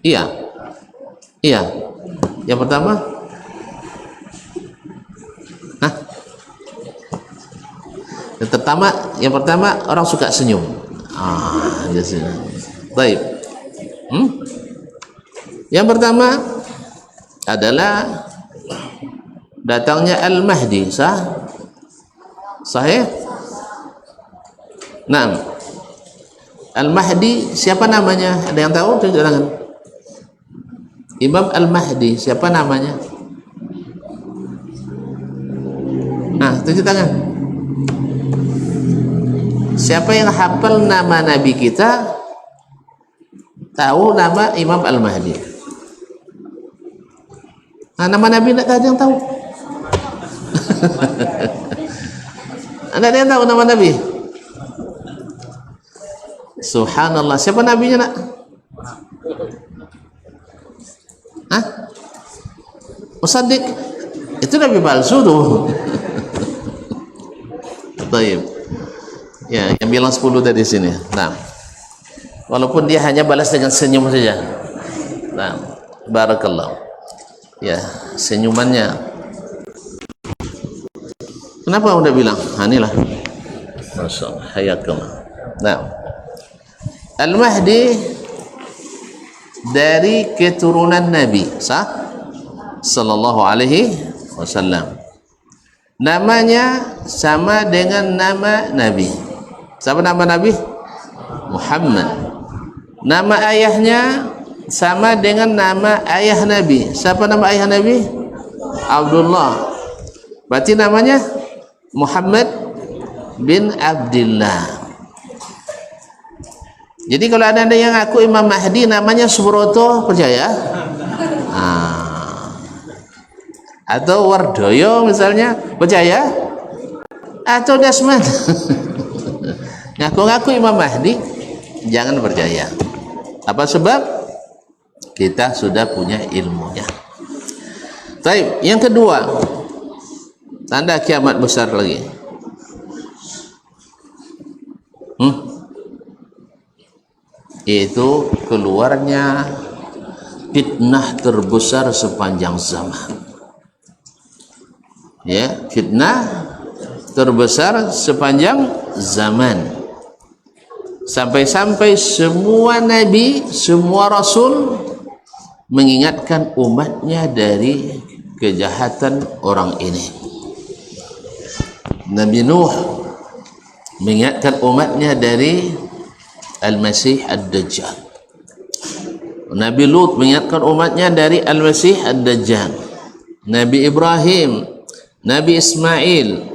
Iya. Iya. Yang pertama, hah? Yang pertama orang suka senyum. Biasanya. Baik. Yang pertama adalah datangnya Al-Mahdi. Sahih? Nah, Al-Mahdi siapa namanya? Ada yang tahu? Jangan. Imam Al-Mahdi siapa namanya? Tunjuk tangan. Siapa yang hafal nama Nabi kita, tahu nama Imam Al-Mahdi? Nama Nabi tidak ada yang tahu. Ada yang tahu nama Nabi? Subhanallah. Siapa nabinya, nak? Musaddiq. Itu nabi palsu tuh. Baik. Ya, yang bilang 10 dari sini. Nah, walaupun dia hanya balas dengan senyum saja. Nah, barakallah. Ya, senyumannya. Kenapa udah bilang? Inilah. Masyaallah, hayakallah. Nah, Al-Mahdi dari keturunan Nabi sallallahu alaihi wasallam. Namanya sama dengan nama Nabi. Siapa nama Nabi? Muhammad. Nama ayahnya sama dengan nama ayah Nabi. Siapa nama ayah Nabi? Abdullah. Berarti namanya Muhammad bin Abdullah. Jadi kalau ada yang ngaku Imam Mahdi namanya Subroto, percaya? Atau Wardoyo misalnya, percaya? Atau Dasman ngaku-ngaku Imam Mahdi, jangan percaya. Apa sebab? Kita sudah punya ilmunya. Baik, yang kedua, tanda kiamat besar lagi. Itu keluarnya fitnah terbesar sepanjang zaman. Ya, fitnah terbesar sepanjang zaman. Sampai-sampai semua nabi, semua rasul mengingatkan umatnya dari kejahatan orang ini. Nabi Nuh mengingatkan umatnya dari Al-Masih Ad-Dajjal. Nabi Lut mengingatkan umatnya dari Al-Masih Ad-Dajjal. Nabi Ibrahim, Nabi Ismail,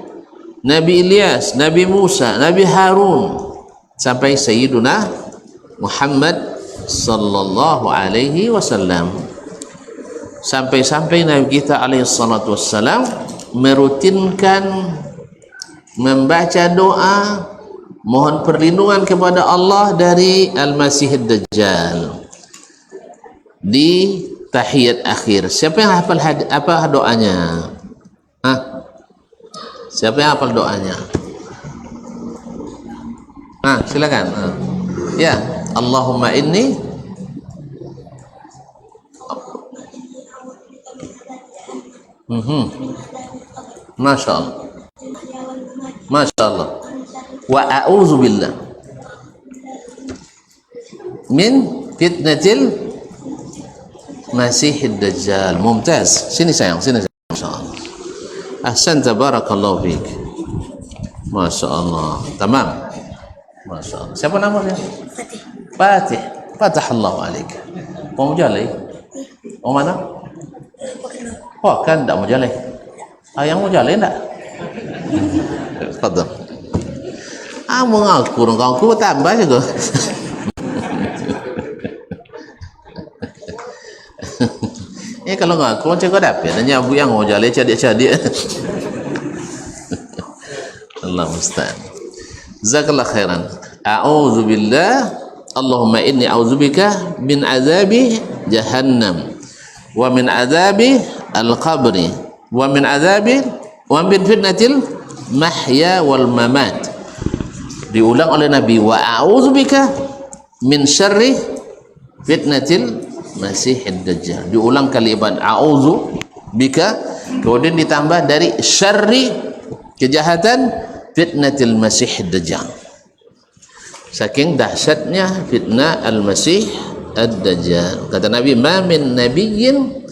Nabi Ilyas, Nabi Musa, Nabi Harun, sampai Sayyiduna Muhammad sallallahu alaihi wasallam. Sampai-sampai Nabi kita alaihi salatu wassalam merutinkan membaca doa mohon perlindungan kepada Allah dari Al-Masih Ad-Dajjal di tahiyat akhir. Siapa yang hafal apa doanya? Siapa yang hafal doanya? Silakan. Ya, Allahumma inni Masya Allah. Masya Allah. Wa a'udzu billah min fitnatil Masihid Dajjal. Mumtaz. Sini sayang, sini sayang. Masya Allah. Ahsanta, barakallahu fiik. Masya Allah. Tamam. Masya Allah. Siapa namanya? Fatih. Fatahullahu alaik. Mau jalai? Mau mana? Oh, kan tak mau jalai. Yang mau jalai enggak? Fadhal. Mau ngaku tambah juga. Kalau ngaku macam kau dapat nanya abu yang mau jalai cadik-cadik. Allah musta'an. Jazakallah khairan. A'udzu billah, Allahumma inni a'udzubika min azabi jahannam wa min azabi al-qabri wa min fitnatil mahya wal mamat. Diulang oleh Nabi, wa a'udzubika min syarri fitnatil Masihid Dajjal. Diulang kalimat a'udzu bika, kemudian ditambah dari syarri, kejahatan fitnatil Masihid Dajjal. Saking dahsyatnya fitnah al-Masih ad-Dajjal. Kata Nabi, ma min nabiyyin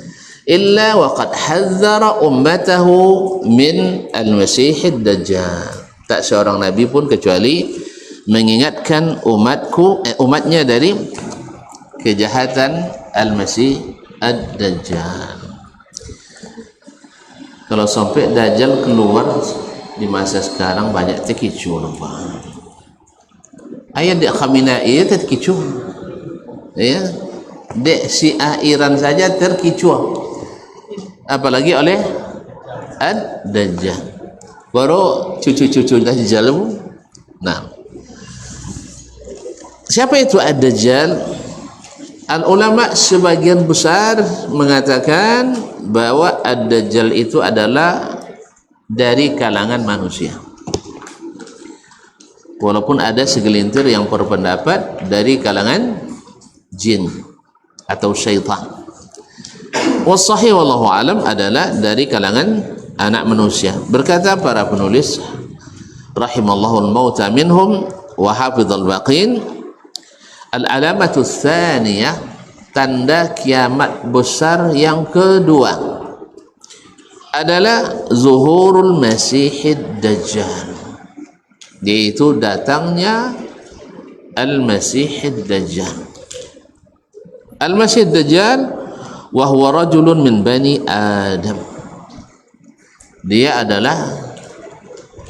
illa waqad hadzara ummatahu min al-Masihid Dajjal. Tak seorang nabi pun kecuali mengingatkan umatnya dari kejahatan al-Masih ad-Dajjal. Kalau sampai Dajjal keluar di masa sekarang banyak terkicu nampak. Ayat dek Khamenei terkicu. Ya. Dek Syiah Iran saja terkicu. Apalagi oleh ad-Dajjal. Baru cucu-cucu Dajjal. Nah, siapa itu ad-Dajjal? Al-ulama sebagian besar mengatakan bahwa ad-Dajjal itu adalah dari kalangan manusia, walaupun ada segelintir yang berpendapat dari kalangan jin atau syaitan. Wassahih wallahu alam adalah dari kalangan anak manusia. Berkata para penulis rahimallahu al-mauta minhum wa hafizal baqin, al-alamatu tsaniyah, tanda kiamat besar yang kedua adalah zuhurul Masihid Dajjal, yaitu datangnya al-Masihid Dajjal. Al-Masihid Dajjal wa huwa rajulun min bani Adam. Dia adalah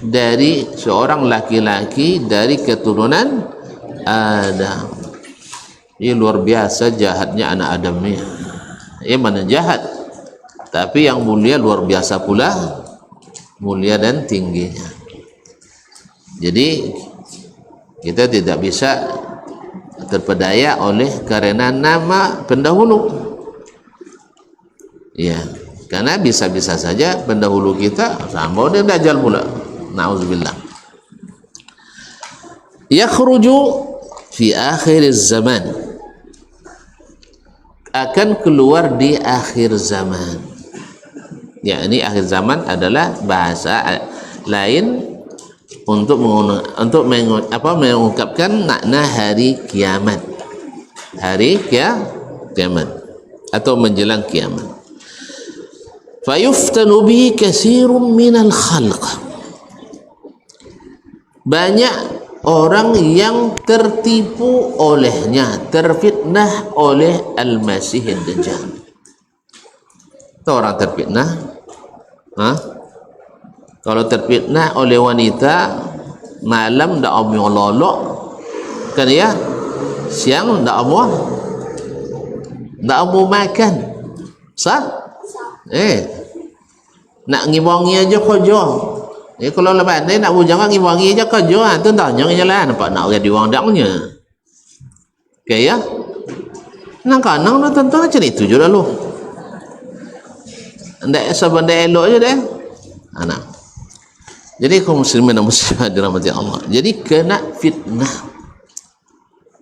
dari seorang laki-laki dari keturunan Adam. Ini luar biasa jahatnya anak Adam ni. Mana jahat, tapi yang mulia luar biasa pula, mulia dan tingginya. Jadi kita tidak bisa terpedaya oleh karena nama pendahulu. Ya, karena bisa-bisa saja pendahulu kita sama dia Dajjal pula. Nauzubillah. Yakhruju fi akhir zaman, akan keluar di akhir zaman. Ya, ini akhir zaman adalah bahasa lain untuk mengungkapkan makna hari kiamat. Hari kiamat atau menjelang kiamat. Fayuftanu bihi katsirun minal khalq. Banyak orang yang tertipu olehnya, terfitnah oleh al-Masihid Dajjal. Itu orang terfitnah. Kalau terfitnah oleh wanita, malam dak mau lolok kan ya, siang dak mau makan. Sah? Nak ngiwangi aja kerja. Kalau lepas ni nak bujang ngiwangi aja kerja, tu tanya je lah, nampak nak orang diwang daknya. Okay ya? Nang kanang nak tentu macam itu je lalu. Ndak sabanda elok je deh. Anak. Jadi kaum muslimin dan muslimat dirahmati Allah. Jadi kena fitnah.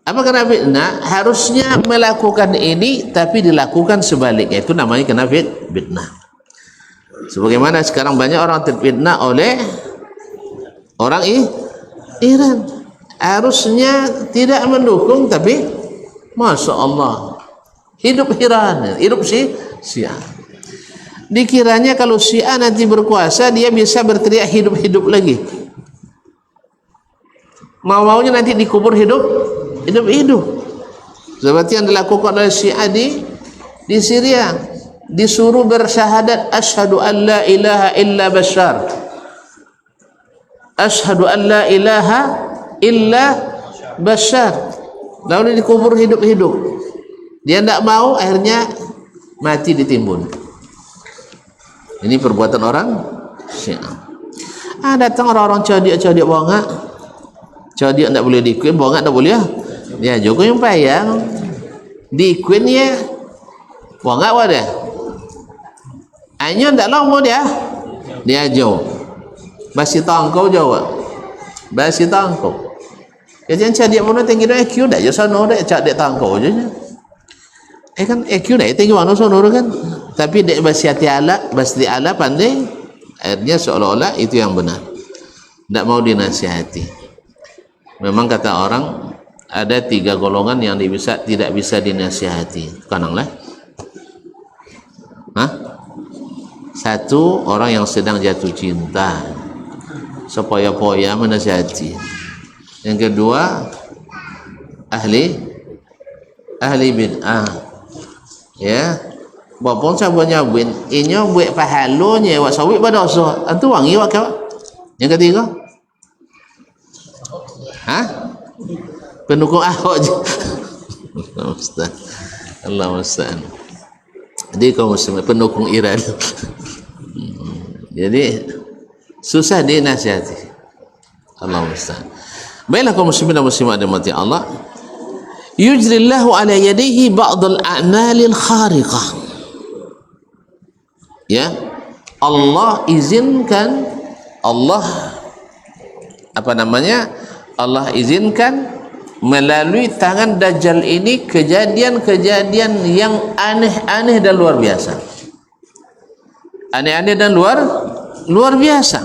Apa kena fitnah? Harusnya melakukan ini tapi dilakukan sebaliknya. Itu namanya kena fitnah. Sebagaimana sekarang banyak orang terfitnah oleh orang Iran. Harusnya tidak mendukung tapi Masya Allah hidup Iran, hidup Syiah. Dikiranya kalau Syiah nanti berkuasa dia bisa berteriak hidup-hidup lagi. Mau-maunya nanti dikubur hidup-hidup. Seperti yang dilakukan oleh Syiah di Syria. Disuruh bersyahadat asyhadu an la ilaha illa Bashar, asyhadu an la ilaha illa Bashar, lalu dikubur hidup-hidup. Dia tidak mau, akhirnya mati ditimbun. Ini perbuatan orang Syiah. Datang orang-orang cadik-cadik bongak. Cadik tidak boleh dikuin, bongak tak boleh. Dia juga yang payang dikuin ya bongak wadah. Hanya tak lama dia jauh. Basi tangkau jauh. Basi tangkau. Kajian cadik mana tinggi dah IQ dah je sana dah cadik tangkau je. Kan EQ dah itu gimana sonor kan, tapi dek basti ala pandai, akhirnya seolah-olah itu yang benar, tidak mau dinasihati. Memang kata orang ada 3 golongan yang tidak bisa dinasihati. Kananglah. Satu, orang yang sedang jatuh cinta, sepoya-poya menasihati. Yang kedua, ahli bid'ah. Ya, bapun sabanya bin, inyo buat pahalonya wak sawit berdosa. Antu wangi wak kau. Yang ketiga, pendukung Ahok je. Allah musta'an. Jadi kaum muslimin pendukung Iran. Jadi susah dinasihati. Allah musta'an. Baiklah kaum muslimin dan muslimat dimati Allah. Yujrillahu ala yadihi ba'dal a'malil khariqah. Ya, Allah izinkan, Allah izinkan melalui tangan Dajjal ini kejadian-kejadian yang aneh-aneh dan luar biasa. Aneh-aneh dan luar biasa.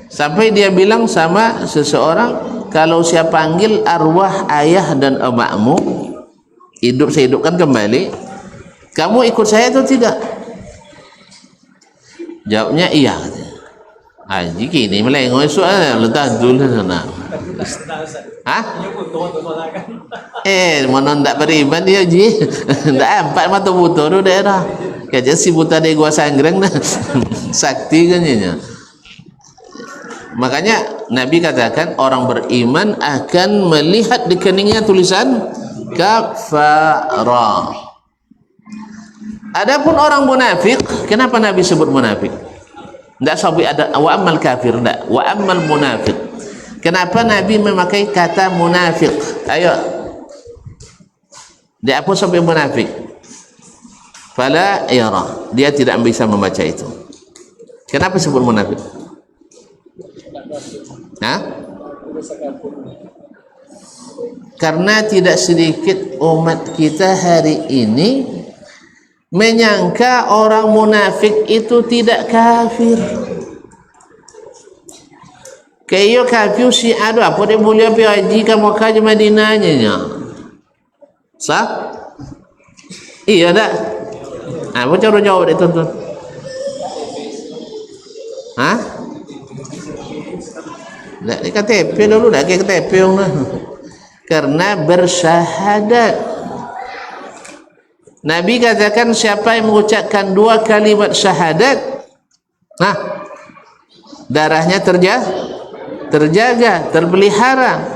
Sampai dia bilang sama seseorang, kalau saya panggil arwah ayah dan emakmu, saya hidupkan kembali, kamu ikut saya atau tidak? Jawabnya iya. Haji kini melengok soal letak dulu sana. Mana ndak beriman dia ji. Ndak 4 mata buta tu daerah. Kerja si buta de gua sanggreng dah. Sakti kan nya. Makanya Nabi katakan orang beriman akan melihat di keningnya tulisan kafara. Adapun orang munafik, kenapa Nabi sebut munafik? Tidak sampai ada wa amal kafir, tidak, wa amal munafik. Kenapa Nabi memakai kata munafik? Ayo, dia apa sampai munafik? Fala yara, dia tidak bisa membaca itu. Kenapa sebut munafik? Karena tidak sedikit umat kita hari ini menyangka orang munafik itu tidak kafir. Kayo kafir si ada apa dia boleh pergi haji ke Makkah ke Madinahnya nya. Sah? Iya tak? Apa cara jawab dia tuan-tuan? Tak di KTP dulu, tak ke KTP lah. Karena bersyahadat. Nabi katakan siapa yang mengucapkan 2 kalimat syahadat, darahnya terjaga, terpelihara,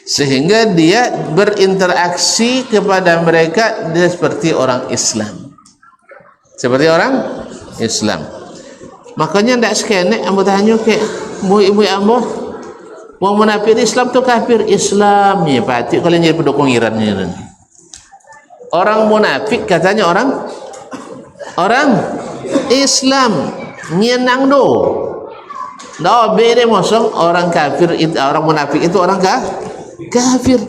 sehingga dia berinteraksi kepada mereka dia seperti orang Islam. Seperti orang Islam. Makanya tidak sekenek ambo tanya ke ibu ambo, wong munafik Islam tu kafir. Islam ya pati kalau jadi pendukung Irannya nanti. Orang munafik katanya orang Islam nyenang do. Dah beda mosong orang kafir itu, orang munafik itu orang kafir.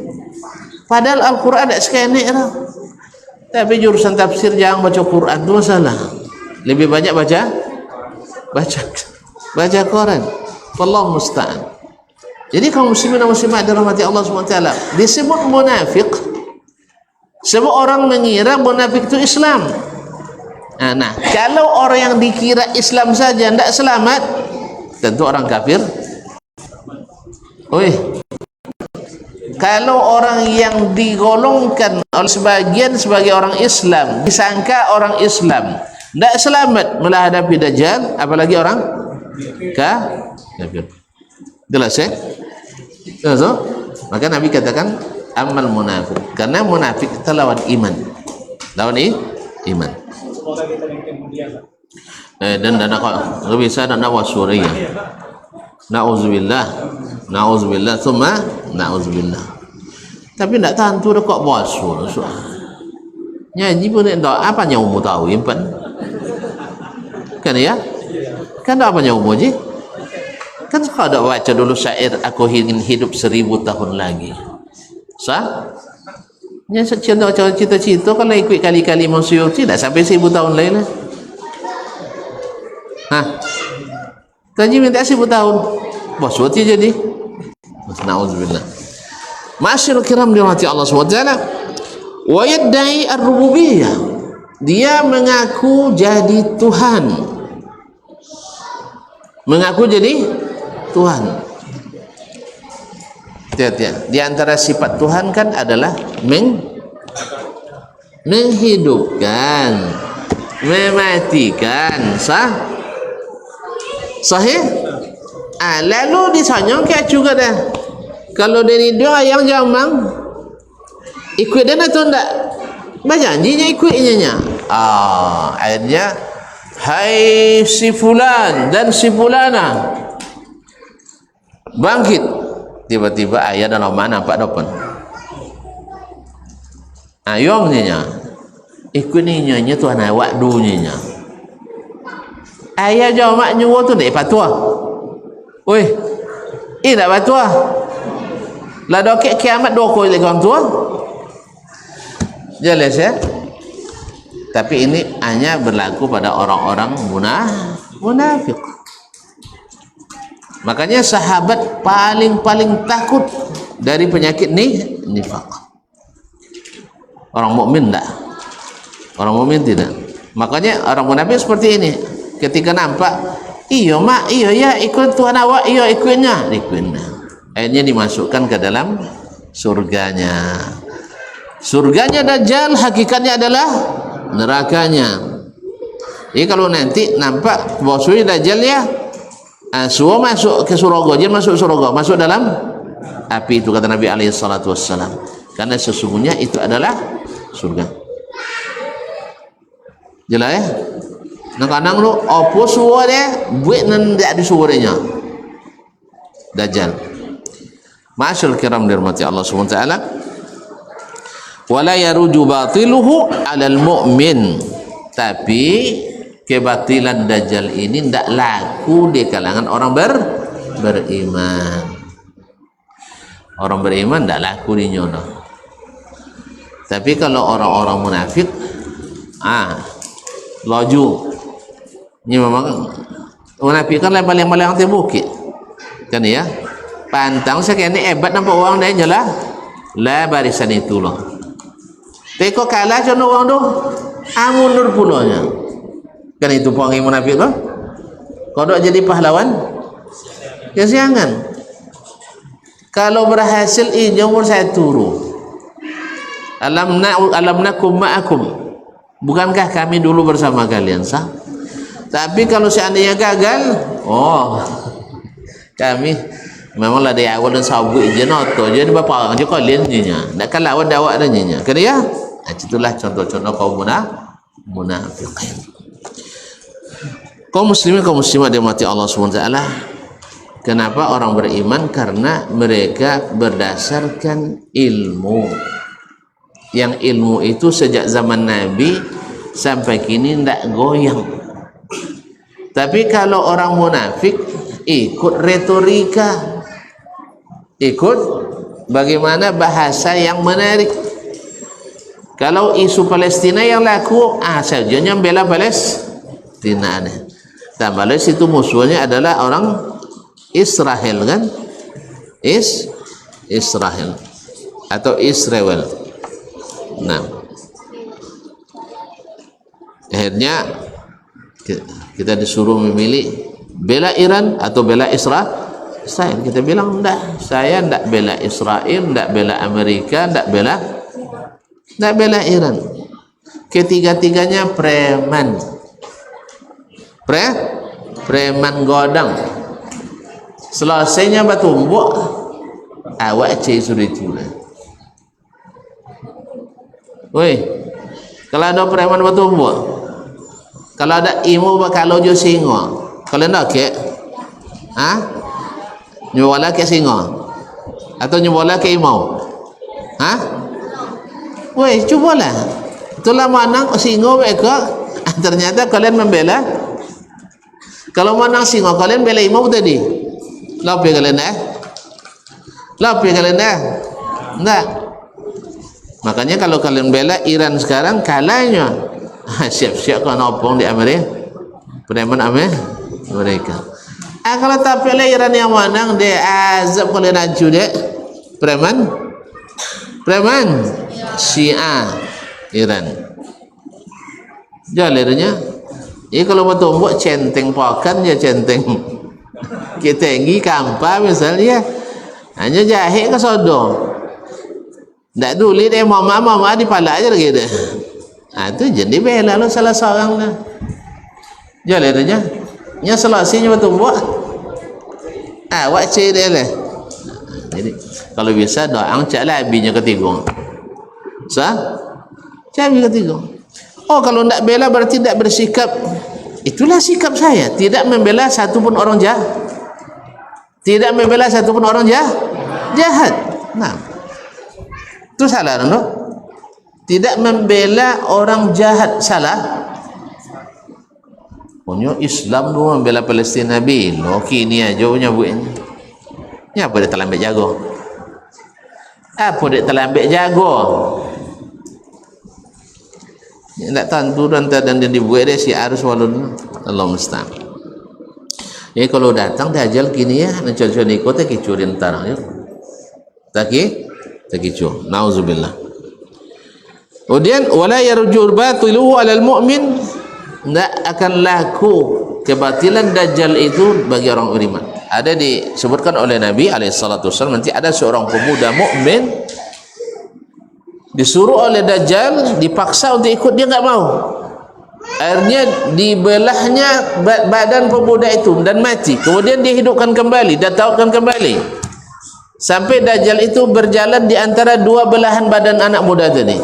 Padahal Al-Qur'an ada sekene dah. Tapi jurusan tafsir jangan baca Quran tu masalah. Lebih banyak baca Quran. Wallahu musta'an. Jadi kaum muslimin dan muslimat dirahmati Allah Subhanahu wa taala, disebut munafik sebab orang mengira munafik itu Islam. Nah, kalau orang yang dikira Islam saja tidak selamat, tentu orang kafir. Kalau orang yang digolongkan oleh sebagian sebagai orang Islam, disangka orang Islam, tidak selamat menghadapi Dajjal, apalagi orang kafir. Jelas ya? So, maka Nabi katakan amal munafik, karena munafik itu lawan iman, iman. Dan nak bisa nak wasuriya. Nauzubillah, thumma nauzubillah. Tapi tak tentu dah kok wasur. Nyanyi pun tak apa yang umur tahu impan. Kan ya? Kan apa yang umur je? Kan kau dah baca dulu syair, aku ingin hidup 1000 tahun lagi. Sah? Nya contoh cerita-cerita kalau ikut kali-kali Imam Suyuti dah sampai 1000 tahun lain lah. Tanya minta 1000 tahun. Bos Suyuti jadi. Nauzubillah. Ma'asyiral kiram dirahmati Allah SWT. Wa yadda'i ar-rububiyyah. Dia mengaku jadi Tuhan. Mengaku jadi Tuhan. Hati-hati. Di antara sifat Tuhan kan adalah menghidupkan, mematikan. Sahih? Lalu disanya kayak juga dah. Kalau dari doa yang jamang ikut dia atau enggak? Berjanjinya ikutnya. Akhirnya hai si fulan dan si fulana bangkit. Tiba-tiba ayah dalam mana nampak depan. Ayongnya ikut ninya tu anak wakdunya. Ayah jawab nyuruh tu nak patua. Oi. Nak patua. Lah dokek kiamat doko lagi orang tua. Jelas ya? Tapi ini hanya berlaku pada orang-orang munafik. Makanya sahabat paling takut dari penyakit nifaq. Orang mukmin enggak. Orang mukmin tidak. Makanya orang munafik seperti ini. Ketika nampak, iya mak, iya ya ikut Tuhan awak, iya ikutnya. Akhirnya dimasukkan ke dalam surganya. Surganya Dajjal hakikatnya adalah nerakanya. Jadi kalau nanti nampak bosui Dajjal ya, semua masuk ke surga, dia masuk surga, masuk dalam api itu kata Nabi alaihi salatu wassalam. Karena sesungguhnya itu adalah surga. Jelas ya? Kadang-kadang lu apa suara dia, buat nan tak ada suaranya. Dajjal. Ma'asyal kiram dirahmati Allah Subhanahu wa taala. Wala yaruju batiluhu 'alal mu'min. Tapi kebatilan Dajjal ini tidak laku di kalangan orang beriman. Orang beriman tidak laku di nyono. Tapi kalau orang-orang munafik, laju. Ini memang munafik kan paling-paling atas bukit. Kan ya? Pantang saya kini hebat nampak orang dia jelah. Lah barisan itu loh. Teko kalah jono orang tu, mundur pulanya. Kan itu panggil munafik loh. Kodok jadi pahlawan, kesiangan. Kalau berhasil jumur saya turu. Alamnakum ma'akum. Bukankah kami dulu bersama kalian sah? Tapi kalau seandainya gagal, kami memanglah dari awal dan sabu izin atau jadi bapa aja kalian nya. Nak kalawan dawak dan nya. Kan ya? Itulah contoh-contoh kaum munafiqin. Kaum muslimin kaum muslimat dirahmati Allah Subhanahu wa taala. Kenapa orang beriman? Karena mereka berdasarkan ilmu. Yang ilmu itu sejak zaman Nabi sampai kini tidak goyang. Tapi kalau orang munafik ikut retorika, ikut bagaimana bahasa yang menarik. Kalau isu Palestina yang laku, sajanya bela Palestina. Dan Palestina itu musuhnya adalah orang Israel kan? Israel atau Israel. Nah, akhirnya kita disuruh memilih bela Iran atau bela Israel. Kita bilang enggak, saya enggak bela Israel, enggak bela Amerika, enggak bela Iran. Ketiga-tiganya preman. Preman godang. Selesainya batumbuk, awak cek sudah tula. Woi, kalau ada preman batumbuk, kalau ada imu bakalo jo singo, kalau nak ke, nyuwala ke singo, atau nyuwala ke imau, woi, cubalah, itulah manang singo mereka, ternyata kalian membela. Kalau manang singo, kalian bela imau tadi. Lapi kalian Lapi kalian enggak. Makanya kalau kalian bela Iran sekarang kalahnya, siap-siap kau nopong di Amerika, preman Amerika. Kalau tak bela Iran yang menang, dia azab kalian aju dia preman Syiah Iran. Jalurnya, ini kalau mau tumbuk centeng pakan ya centeng. Kita tinggi kampa misalnya, hanya jahe ke sodo. Tak dulu dia mama di pala aja gitu. Itu jadi bela lo salah seorang lah. Jalurnya, nya selasinya mau tumbuk. Awak ciri lah. Jadi kalau bisa doang cak labinya ketiga. Cak ketiga. Oh, kalau tidak bela berarti tidak bersikap. Itulah sikap saya, tidak membela satupun orang jahat. Tidak membela satupun orang jahat. Nah, itu salah, no? Tidak membela orang jahat salah. Punya Islam tu membela Palestin Nabi. Loki ni aja punya buatnya. Ni apa dia terlambat jago? Apa dia terlambat jago? Tak tentu dan dia dibuat dia si arus walun Allah musta'an. Jadi kalau datang dia ajal gini ya, nak cuci ni kau tak kicur entar ya. Tak kicur. Nauzubillah. Kemudian wala yarjul batilu 'alal mu'min, tidak akan laku kebatilan dajjal itu bagi orang beriman. Ada disebutkan oleh Nabi alaihi salatu wasallam, nanti ada seorang pemuda mukmin disuruh oleh Dajjal, dipaksa untuk ikut, dia enggak mau. Akhirnya dibelahnya badan pemuda itu dan mati. Kemudian dihidupkan kembali, ditautkan kembali. Sampai Dajjal itu berjalan di antara dua belahan badan anak muda tadi.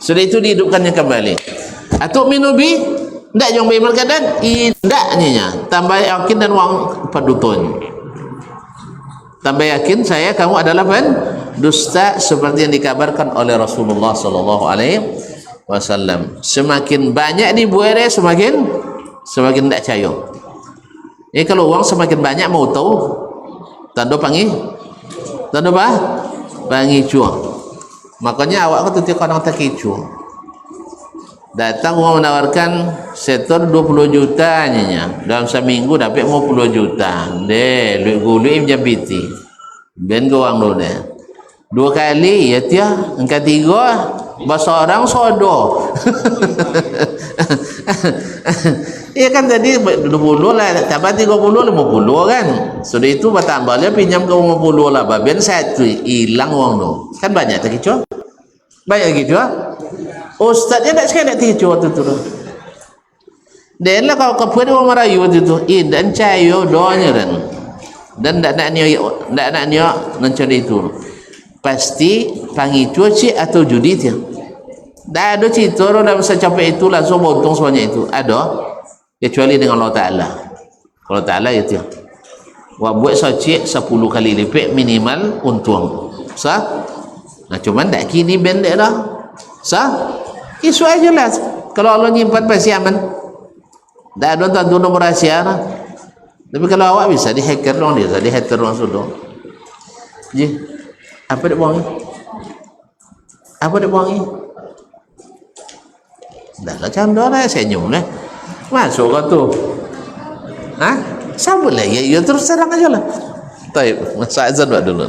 Sudah itu dihidupkannya kembali. Atuk minubi, enggak yang beriman keadaan, indaknya tambah yakin dan wang padutun. Tambah yakin saya kamu adalah dusta seperti yang dikabarkan oleh Rasulullah sallallahu alaihi wasallam. Semakin banyak dibuere semakin tidak percaya. Kalau uang semakin banyak mau tahu tanda panggil tanda apa? Panggil cuak. Makanya awak tu tiap orang tak kicu. Datang uang menawarkan setor 20 juta nya. Dalam seminggu dapat 50 juta. Deh, luik jam biti. Ben go uang dulu deh. 2 kali ya tia, engkau 3 bahasa orang sodo. Iya kan tadi 20 lah, tambah 30 50 kan. Sudah itu bertambahnya pinjam ke 50 lah, ben 1 hilang uang tu. Kan banyak tak kicu? Banyak gitu ah. Ustaznya tak sekali nak kicu tu tu. Dan lah kalau kepuan orang Melayu tu, dan cayo doanya dan tak nak niat mencari itu. Pasti panggil cuci atau judi dia. Tak ada cerita orang dah bisa capai itu langsung potong semuanya itu. Ada kecuali dengan Allah Ta'ala. Allah Ta'ala itu. Wah buat soci 10 kali lipat minimal untung. Sah? Nah cuman tak kini bendek dah. Sah? Isu aja lah. Kalau Allah nyimpan pasti aman. Tak ada tentu nomor rahsia lah. Tapi kalau awak bisa di hacker dong, dia bisa di hacker dong sudah. Ji, apa dia buang? Apa dia buang? Dah lah candor lah, senyum lah. Masuk kau tu. Hah? Sabar lah ya, terus serang aja lah. Taib, masa azan buat dulu.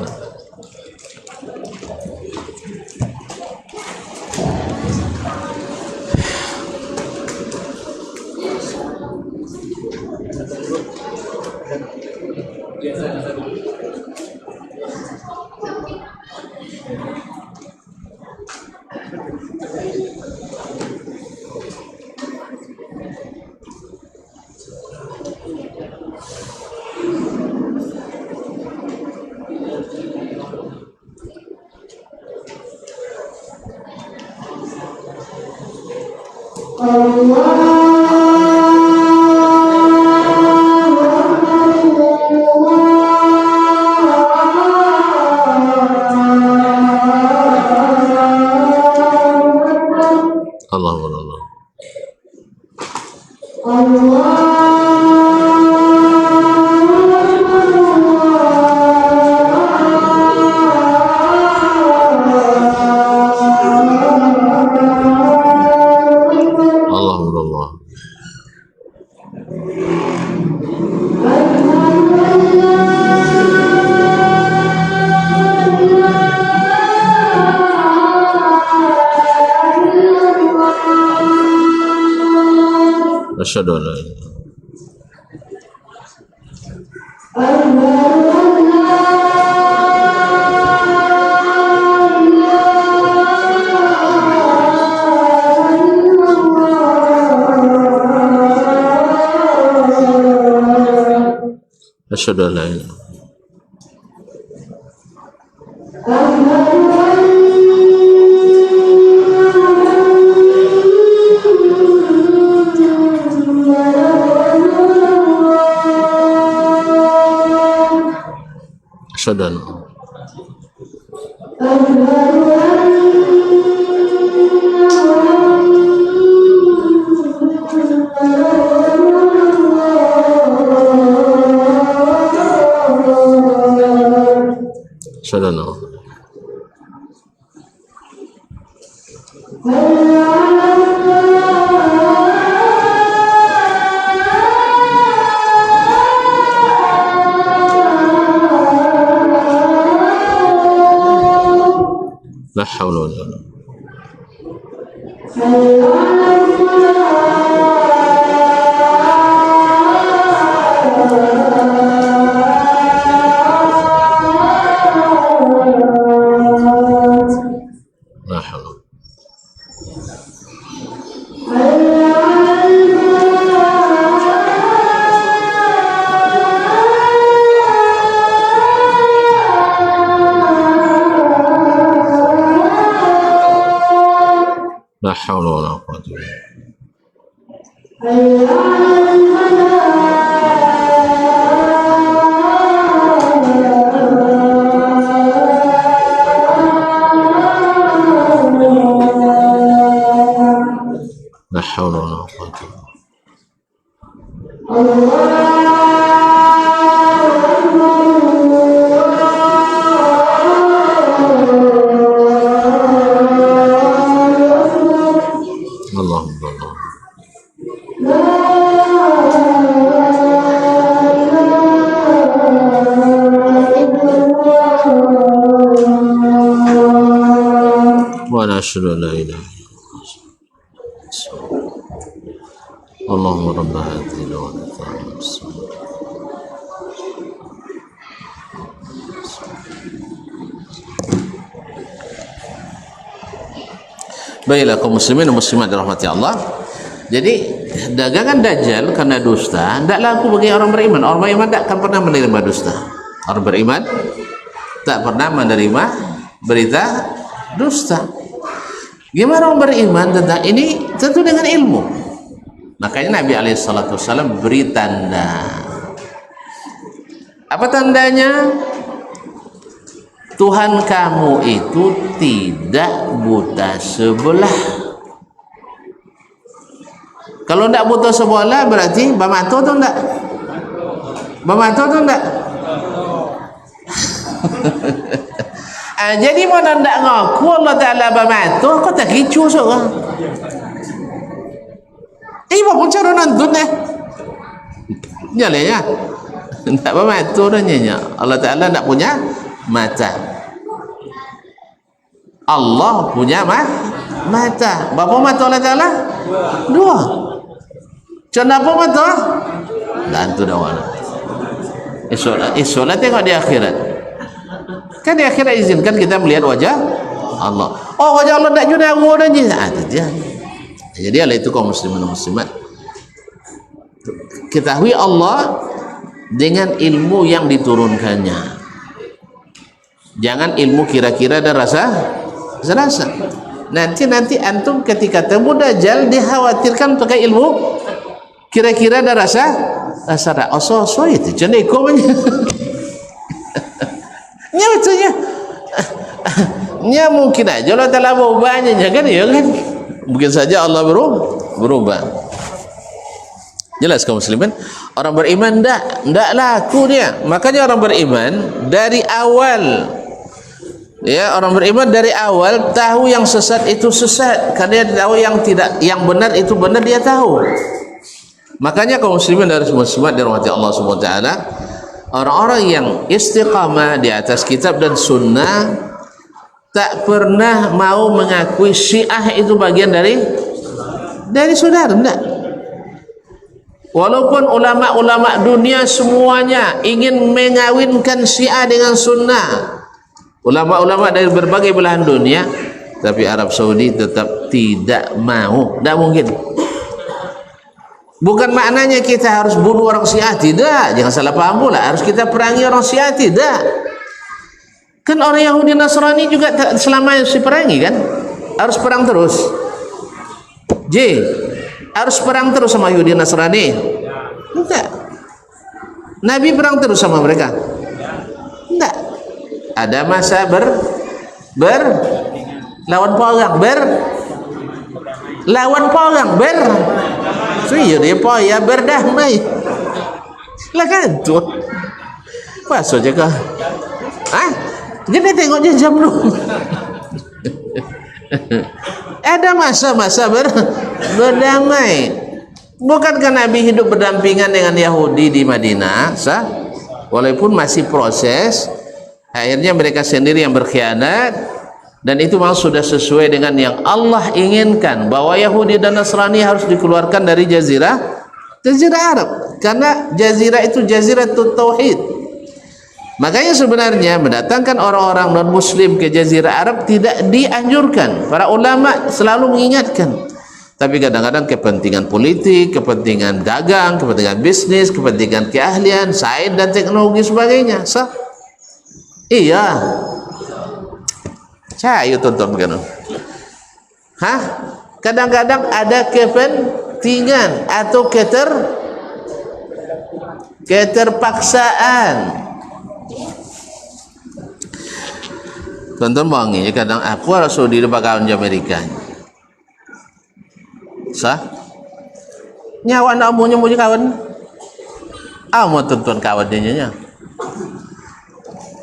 Asyhadu an la ilaha asyhadu an la ilaha asyhadu an asyhadu an la haula wala quwwata la haula la haula wala quwwata la haula wala quwwata Allahumma Allah wa la asyhadu an la ilaha Allahumma rabb hadhihi al-da'wati Baiklah kaum muslimin dan muslimat dirahmati Allah. Jadi dagangan dajjal karena dusta tidak laku bagi orang beriman. Orang beriman tak akan pernah menerima dusta. Orang beriman tak pernah menerima berita dusta. Gimana orang beriman tentang ini? Tentu dengan ilmu. Makanya Nabi SAW beri tanda. Apa tandanya? Tuhan kamu itu tidak buta sebelah. Kalau tidak buta sebelah berarti bermata atau tidak? Bermata atau tidak? Jadi mana tidak ngaku Allah Ta'ala bermata, kau tak kicu seorang. Apa pun cara nonton Nyala ya. Tak bermata orangnya. Allah Ta'ala tak punya mata. Allah punya mata. Berapa mata Allah Ta'ala? Dua. Kenapa mata? Dan itu dah mana. Solat tengok di akhirat. Kan di akhirat izinkan kita melihat wajah Allah. Oh, wajah Allah tak jual orang je. Jadi Allah itu kaum muslimin dan muslimat. Ketahui Allah dengan ilmu yang diturunkannya. Jangan ilmu kira-kira dan rasa. Nanti antum ketika temu dajjal dikhawatirkan pakai ilmu kira-kira dan rasa. So itu jangan ikomnya. Nya betulnya. Nya mungkin aja Allah Ta'ala berubahnya kan ya kan. Mungkin saja Allah berubah. Jelas kaum muslimin, orang beriman ndak laku dia. Makanya orang beriman dari awal, ya, orang beriman dari awal tahu yang sesat itu sesat, karena dia tahu yang benar itu benar, dia tahu. Makanya kaum muslimin dan muslimat dirahmati Allah Subhanahu wa taala, orang-orang yang istiqamah di atas kitab dan sunnah tak pernah mau mengakui Syiah itu bagian dari saudara, enggak. Walaupun ulama-ulama dunia semuanya ingin mengawinkan Syiah dengan Sunnah, ulama-ulama dari berbagai belahan dunia, tapi Arab Saudi tetap tidak mau. Tidak mungkin. Bukan maknanya kita harus bunuh orang Syiah, tidak. Jangan salah paham pula. Harus kita perangi orang Syiah, tidak. Kan orang Yahudi Nasrani juga selamanya diperangi kan? Harus perang terus. Harus perang terus sama Yahudi Nasrani? Enggak. Nabi perang terus sama mereka? Enggak. Ada masa lawan perang, iya dia ya berdamai lah kan tu pasal jaga jadi tengok je jam lu ada masa-masa berdamai. Bukankah Nabi hidup berdampingan dengan Yahudi di Madinah? Walaupun masih proses, akhirnya mereka sendiri yang berkhianat. Dan itu memang sudah sesuai dengan yang Allah inginkan, bahwa Yahudi dan Nasrani harus dikeluarkan dari jazirah Arab, karena jazirah itu jaziratul tauhid. Makanya sebenarnya mendatangkan orang-orang non muslim ke jazirah Arab tidak dianjurkan. Para ulama selalu mengingatkan, tapi kadang-kadang kepentingan politik, kepentingan dagang, kepentingan bisnis, kepentingan keahlian, sains dan teknologi sebagainya. Iya. Saya tonton kan. Kadang-kadang ada kepentingan atau keterpaksaan. Tonton bangi kadang aku harus di kawan di Amerika. Nyawa nak mau kawan. Mau tonton kawan dia nya.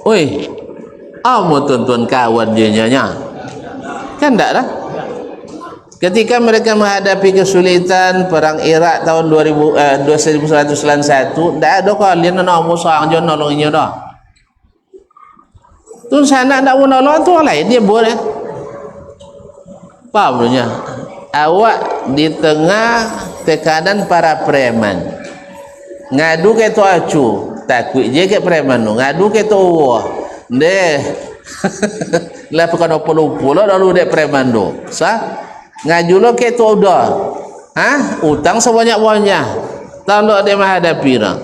Oi. Mau tonton kawan dia nya. Kan enggak lah. Ketika mereka menghadapi kesulitan perang Irak tahun 1991, enggak ada kalian nak mau sang jo nolongnya dah. Tu sana nak mau nolong tu orang lain dia boleh. Paham punya? Awak di tengah tekanan para preman. Ngadu ke tu acu, takut je ke preman tu. Ngadu ke tu wah. Deh. Lah bukan apa-apa lalu dek preman tu. Ngaju lo ke tu dah. Utang sebanyak-banyak. Kalau dia menghadapi dah.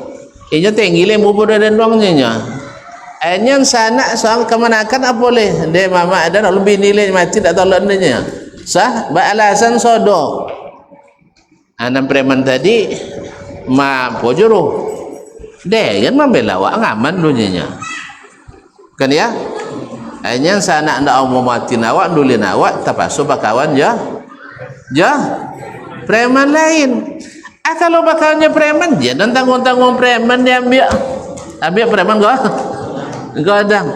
Inya tinggi le mu pada dan wangnya. Enyan sana sang kemanakan apa boleh. Dia mama ada lebih nilai mati tak tolak nya. Alasan sodok. Anak preman tadi pojoro. Deh kan membela awak ngaman dunia. Kan ya? Hanya sana ndak mau mati awak dulin awak tapasu bakawan ya preman lain. Kalau bakalnya preman dia dan tanggung-tanggung preman dia ambil preman godang.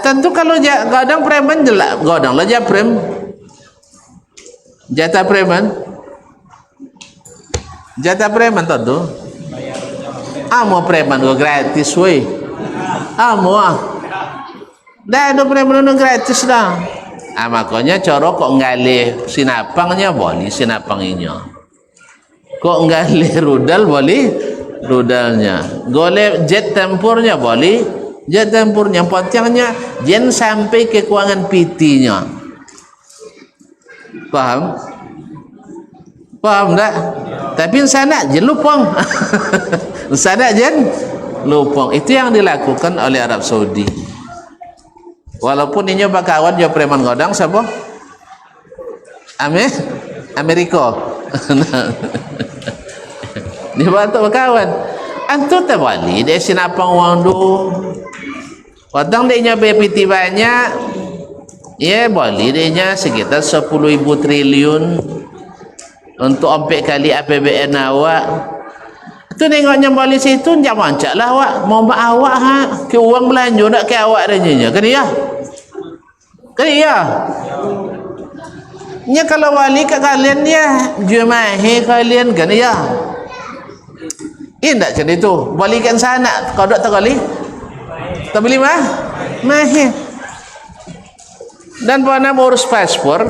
Tentu kalau godang preman jelak godang lah jatah preman tentu mau preman gratis weh. Dah ada preman gratis dah. Makanya cara kok ngalih sinapangnya boleh sinapangnya. Kok ngalih rudal boleh rudalnya. Goleh jet tempurnya boleh jet tempurnya. Potongnya jen sampai ke keuangan PT-nya. Paham? Paham tak? Tapi sana jen lupang. Sana jen lupang. Itu yang dilakukan oleh Arab Saudi. Walaupun ini bakawan dia preman godang siapa? Amerika. Dia bantu bakawan. Antu tak boleh dia sinapang wang tu. Wadang dia BPT banyak. Ya boleh dia sekitar 10,000 triliun untuk 4 kali APBN awak. Tu nengoknya balik situ jangan mancak lah awak mau awak ke uang belanja nak ke awak adanya kan ya nya kalau wali ke kalian ya jumahe kalian kan ya indak macam itu balikan sana kau tak kali tak beli mahir dan pernah urus paspor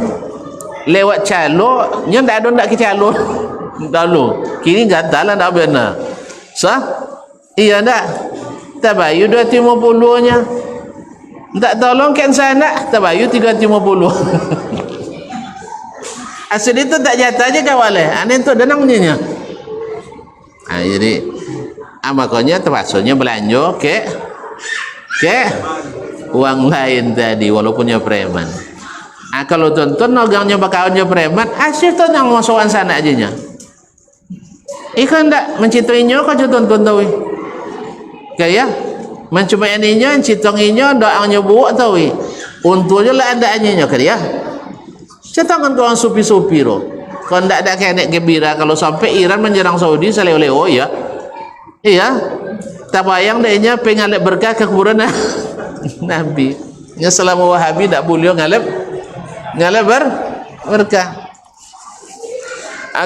lewat calo nya ndak ada ndak ke calo Dahulu. Kini gantalah tak benar. Sah? Iya tak? Tabayu 250-nya. Tak tolong kan sana, tabayu 350. Asal itu tak jatah je kawaleh. Ane tu danangnya. Jadi makanya terpaksunya belanja ke uang lain tadi walaupunnya preman. Kalau tonton nogangnya bakalannya preman, asyik tu yang masukan sana aja nya. Ikan tak mencintainya kau tonton tahu. Kaya mencumainya, cintonginya, doanya buat tahu. Untungnya lah ada nya kaya. Cetangan kau supi-supi roh. Kau tak ada kenek gembira kalau sampai Iran menyerang Saudi saleo-leo ya. Iya. Tak bayang dehnya pengalep berkah ke kuburan Nabi. Nya selama Wahabi tak boleh ngalep berkah.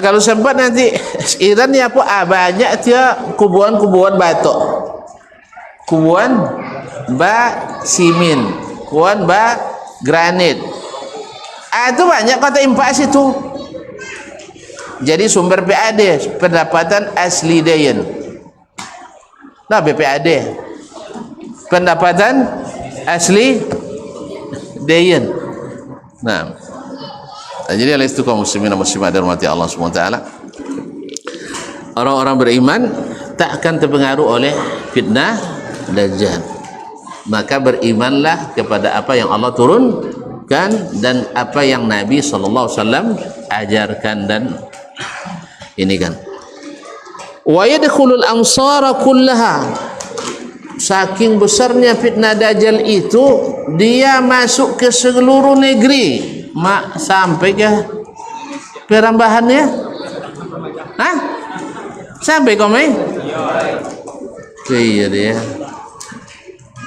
Kalau sempat nanti Iran ni apa? Banyak dia kuburan batok. Kuburan simin, kuburan granit. Itu banyak kata impak situ. Jadi sumber PAD pendapatan asli Dayan. Nah BPAD pendapatan asli Dayan. Nah, jadi oleh itu kaum muslimin dan muslimat dirahmati Allah Subhanahu wa taala. Orang-orang beriman tak akan terpengaruh oleh fitnah dajjal. Maka berimanlah kepada apa yang Allah turunkan dan apa yang Nabi sallallahu alaihi wasallam ajarkan. Dan ini kan wa yadkhulul amsara kullaha, saking besarnya fitnah dajjal itu dia masuk ke seluruh negeri. Sampai ke perambahannya sampai kome iya dia.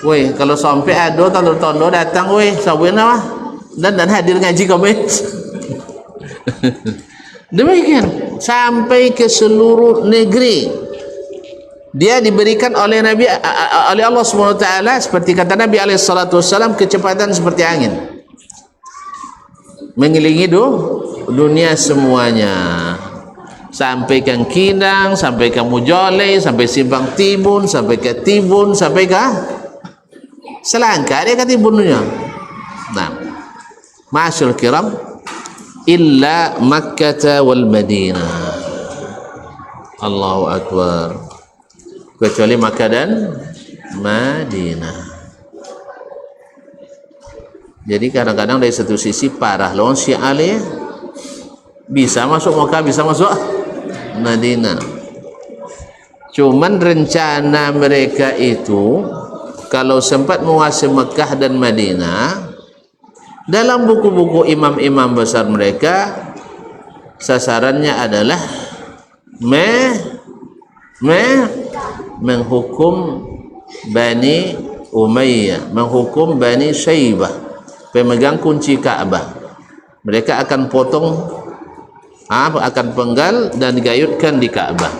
Woi, kalau sampai ada tondo datang woi sabuin apa dan hadir ngaji kome. Demikian sampai ke seluruh negeri dia diberikan oleh Nabi oleh Allah Subhanahu wa taala, seperti kata Nabi alaihi salatu wasallam, kecepatan seperti angin mengelilingi dunia semuanya, sampai ke Kinang, sampai ke Mujoleh, sampai Simpang Tibun, sampai ke Tibun, sampai ke Selangka dia ke Tibunnya. Nah, ma'asyul kiram, illa Makkah wal Madinah. Allahu Akbar. Kecuali Makkah dan Madinah. Jadi kadang-kadang dari satu sisi parah loh Syiah bisa masuk Makkah, bisa masuk Madinah. Cuman rencana mereka itu kalau sempat menguasai Makkah dan Madinah, dalam buku-buku imam-imam besar mereka sasarannya adalah menghukum Bani Umayyah, menghukum Bani Syaibah, pemegang kunci Ka'bah. Mereka akan potong, akan penggal dan digayutkan di Ka'bah.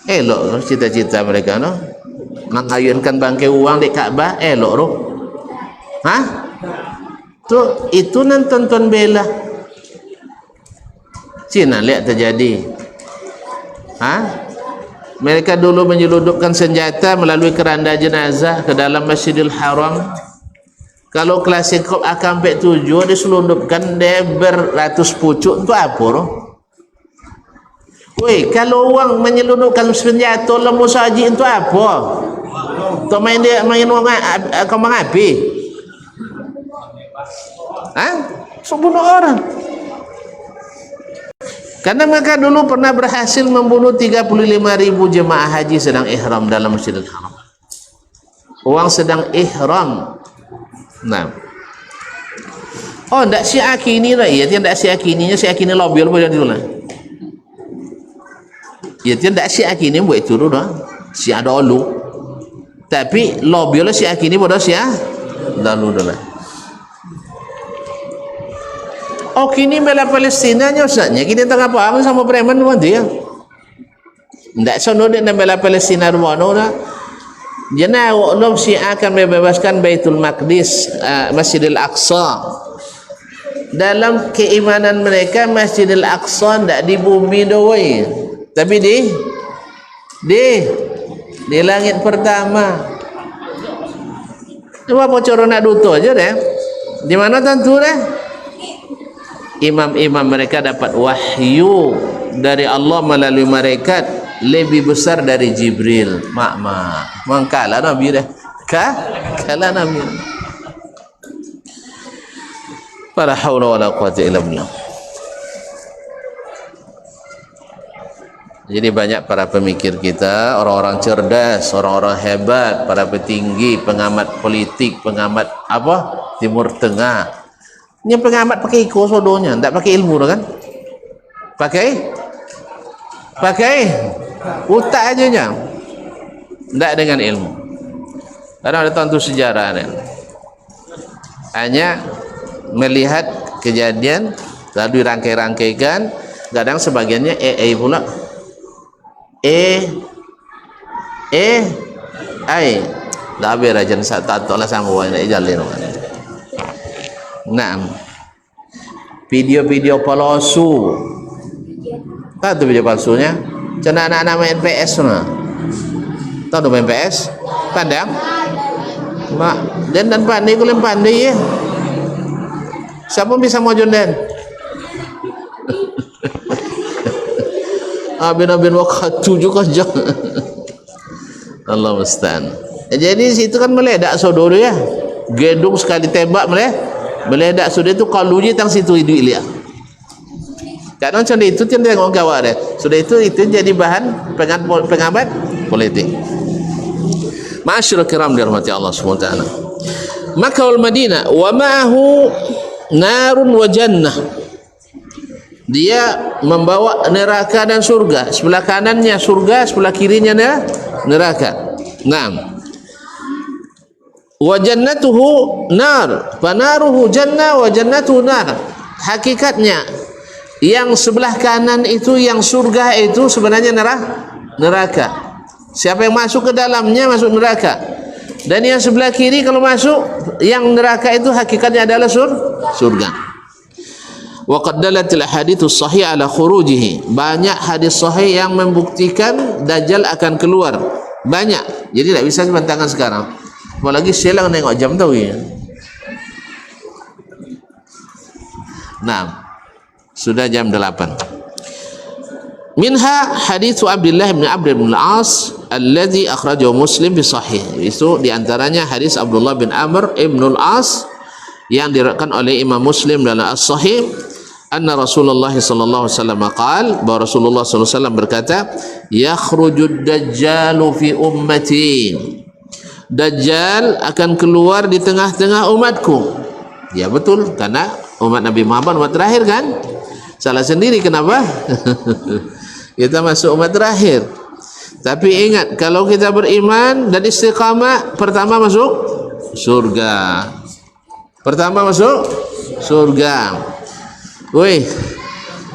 Elok cita-cita mereka no, menggayutkan bangkai uang di Ka'bah, elok roh. Itu nan tonton bela. Cina lihat terjadi. Mereka dulu menyeludupkan senjata melalui keranda jenazah ke dalam Masjidil Haram. Kalau klasik akan sampai 7 diselundupkan dia beratus pucuk, itu apa roh? Woi, kalau orang menyelundupkan senjata lembu saji itu apa? Tu main kau mengapi? Bunuh orang. Karena mereka dulu pernah berhasil membunuh 35.000 jemaah haji sedang ihram dalam Masjidil Haram. Orang sedang ihram. Nah. Oh, ndak Syiah kini lah. Ya, tidak Syiah kininya, Syiah kini lobby boleh dulu lah. Ya, tidak Syiah kini buat itu dah. Syiah dulu. Tapi lobby lah Syiah kini bodoh Syiah lalu dah. Oh, kini bela Palestina nya ustaznya. Kini tak apa sama preman nanti ya. Ndak sono dia bela Palestina rumano dah. Jana waklum Syiah akan membebaskan Baitul Maqdis, Masjidil Aqsa. dalam keimanan mereka Masjidil Aqsa tidak di bumi doang, tapi di langit pertama. Cuma bocor nak duto aja deh. Di mana tentu deh? Imam-imam mereka dapat wahyu dari Allah melalui malaikat lebih besar dari Jibril. Mangkala Nabi deh. Kala Nabi. Wala haula wala quwwata illa billah. Jadi banyak para pemikir kita, orang-orang cerdas, orang-orang hebat, para petinggi, pengamat politik, pengamat Timur Tengah. Ini pengamat pakai iko sodonya, tidak pakai ilmu kan? Pakai utak aja nya. Tidak dengan ilmu. Karena ada tentu sejarah kan? Hanya melihat kejadian lalu dirangkai-rangkaikan, kadang sebagiannya pula dah berajan satu lah sama nak jalin. Nah, video-video palsu. Tahu tu video palsunya? Cina anak-anak main PS mana? Tahu tu main PS? Pandai? Mak, dan pandai kulim pandai ya. Siapa bisa mau jonden? Bin waktu juga jauh. Allah musta'an. Jadi situ kan meledak saudara ya. Gedung sekali tembak meledak sudah itu kalau je tang situ hidup dia. Kadang macam itu yang tengok gawat deh. Sudah itu jadi bahan pengabat politik. Ma'asyiral kiram dirahmati Allah Subhanahu wa taala. Makkah Madinah wa ma'ahu narun wa jannah. Dia membawa neraka dan surga. Sebelah kanannya surga, sebelah kirinya neraka. Naam. Wa jannatuhu nar, fanaruhu jannah wa jannatuhu nar. Hakikatnya yang sebelah kanan itu, yang surga itu sebenarnya neraka. Siapa yang masuk ke dalamnya masuk neraka. Dan yang sebelah kiri kalau masuk, yang neraka itu hakikatnya adalah surga. Wa qad dalatil hadits sahih ala khurujihi. Banyak hadis sahih yang membuktikan Dajjal akan keluar. Banyak. Jadi tidak bisa sebentangan sekarang. Apalagi silang nengok jam tahu ya. Nah, sudah jam 8. Minha hadits Abdullah bin Amr bin Al-As alladhi akhrajahu Muslim bi sahih. Itu di antaranya hadis Abdullah bin Amr bin Al-As yang diriwayatkan oleh Imam Muslim dalam As-Sahih, anna Rasulullah sallallahu alaihi wasallam qaal, bahwa Rasulullah sallallahu alaihi wasallam berkata, yakhrujud dajjalu fi ummati. Dajjal akan keluar di tengah-tengah umatku. Ya betul, karena umat Nabi Muhammad umat terakhir kan? Salah sendiri kenapa? Kita masuk umat terakhir. Tapi ingat, kalau kita beriman dan istiqamah, pertama masuk surga. Pertama masuk surga. Woi.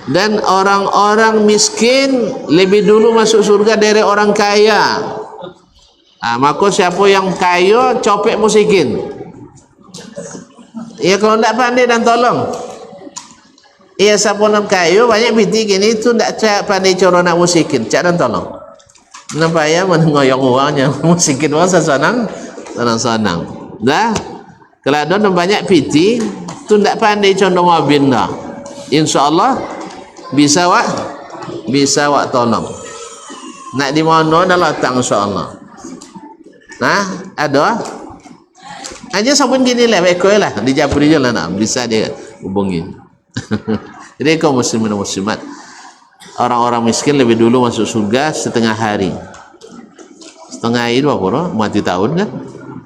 Dan orang-orang miskin lebih dulu masuk surga dari orang kaya. Maka siapa yang kaya copek musikin. Ya kalau tidak pandai dan tolong. Ya siapa yang kaya banyak binti gini itu tidak pandai cara nak musikin. Cak dan tolong. Nampak ya mengoyong uangnya musikin uang senang. Dah. Kalau ada banyak piti tu tidak pandai condong wabin dah. InsyaAllah bisa wak tolong. Nak di mana dah latang insyaAllah. Nah, ada aja sabun gini lah, ekor lah, di Japri je lah nak, bisa dia hubungi. Jadi kaum muslimin dan muslimat, orang-orang miskin lebih dulu masuk surga setengah hari. Setengah hari itu apa? Mati tahun kan?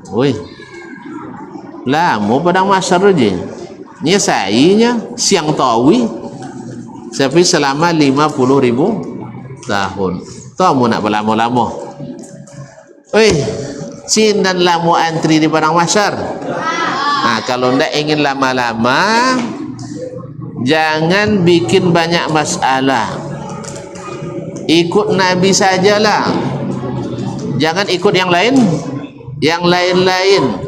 Woi, lah mau padang masyar je. Ni sainya siang tawi, tapi selama 50.000 tahun. Tahu mau nak berlama-lama? Woi. Cin dan lamu antri di padang mahsyar. Kalau tidak ingin lama-lama, jangan bikin banyak masalah. Ikut Nabi sajalah. Jangan ikut yang lain, yang lain-lain.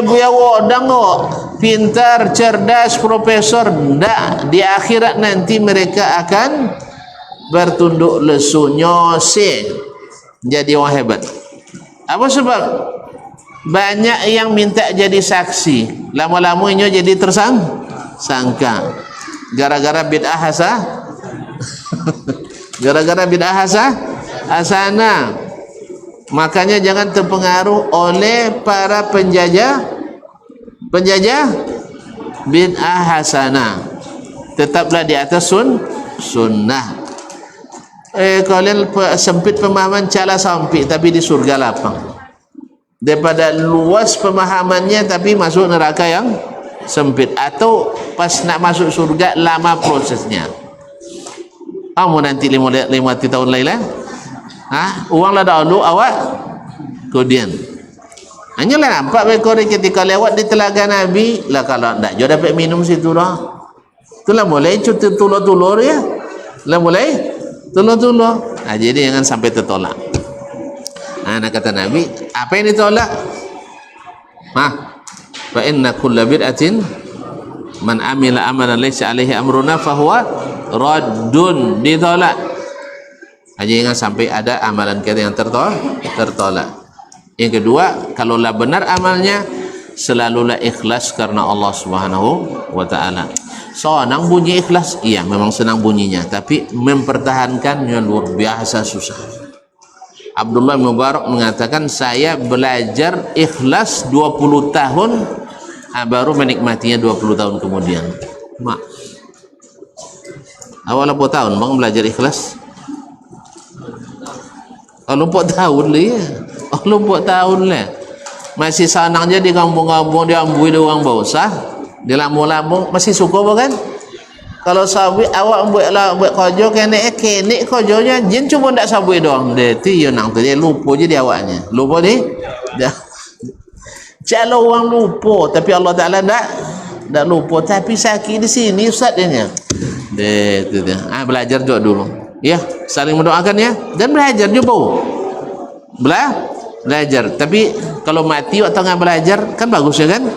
Buya wodang kok. pintar, cerdas, profesor. Tak, di akhirat nanti mereka akan bertunduk lesu, nyoseh, jadi orang hebat. Apa sebab? Banyak yang minta jadi saksi, lama-lamanya jadi tersangka gara-gara bid'ah gara-gara bid'ah hasanah. Makanya jangan terpengaruh oleh para penjajah bid'ah hasanah. Tetaplah di atas sunnah. Kalian sempit pemahaman, cala sampik tapi di surga lapang. Daripada luas pemahamannya tapi masuk neraka yang sempit, atau pas nak masuk surga lama prosesnya. Kamu nanti 5 tahun lain uang lah dahulu, awak kemudian hanyalah nampak bekor ketika lewat di telaga Nabi lah, kalau tak juga dapat minum situ lah, itulah mulai cuti tulur-tulur ya, lah mulai tulur-tulur. Jadi jangan sampai tertolak. Nak kata Nabi, apa yang ditolak? Fa inna kulla bid'atin man amila amalan laysa alaihi amruna fahuwa raddun, ditolak. Jangan sampai ada amalan kita yang tertolak. Yang kedua, kalaulah benar amalnya, selalulah ikhlas karena Allah Subhanahu wa taala. Senang bunyi ikhlas, iya memang senang bunyinya, tapi mempertahankannya luar biasa susah. Abdullah bin Mubarak mengatakan, saya belajar ikhlas 20 tahun, baru menikmatinya 20 tahun kemudian. Awal 4 tahun bang belajar ikhlas. Kalau 4 tahun lah ya. Kalau 4 tahun lah. Masih senang je di kampung-kampung, dia ambui dia orang bawah. Di lambung-lambung masih suka bukan? Kalau sabui awak buat kerja kenek kerjanya jin cuma ndak sabui doang. Dia tu yo nang tu dia lupa je dia awaknya. Lupa ni. Dah. Kalau orang lupa tapi Allah Taala ndak lupa, tapi sakit di sini ustaz dia. Dia tu dia. Belajar juga dulu. Ya, saling mendoakan ya, dan belajar juga. Belajar. Tapi kalau mati waktu tengah belajar kan bagus ya kan?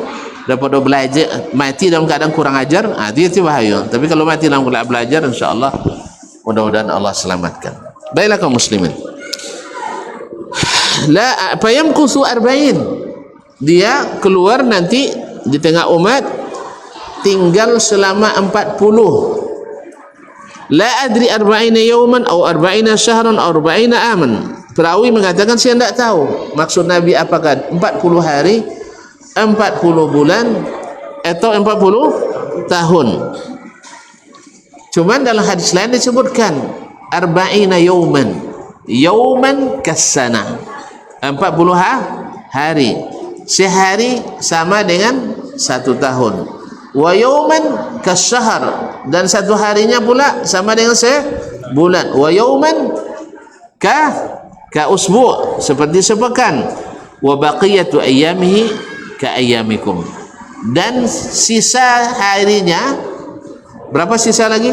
Daripada belajar mati dalam keadaan kurang ajar, itu bahaya. Tapi kalau mati dalam keadaan belajar, insyaallah mudah-mudahan Allah selamatkan. Baiklah kaum muslimin. La fayamkusu 40. Dia keluar nanti di tengah umat tinggal selama 40. La adri 40 yawman atau 40 syahran atau 40 aman. Perawi mengatakan saya tidak tahu maksud Nabi apakah 40 hari, 40 bulan atau 40 tahun. Cuman dalam hadis lain disebutkan 40 yawman kasana, 40 hari. Sehari sama dengan 1 tahun. Wa yawman kasyahr, dan 1 harinya pula sama dengan sebulan. Wa yawman ka usbu', seperti sepekan. Wa baqiyatu ayyamihi ka ayyamikum, dan sisa harinya berapa sisa lagi?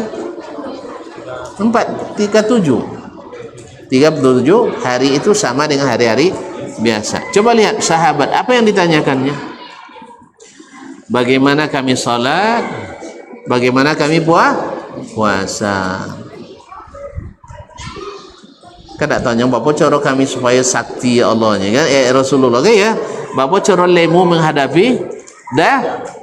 37 hari itu sama dengan hari-hari biasa. Coba lihat sahabat apa yang ditanyakannya. Bagaimana kami salat? Bagaimana kami puasa? Kan tak tanya bapa cara kami supaya sakti Allahnya kan? Rasulullah kan ya. Bapa cara lemu menghadapi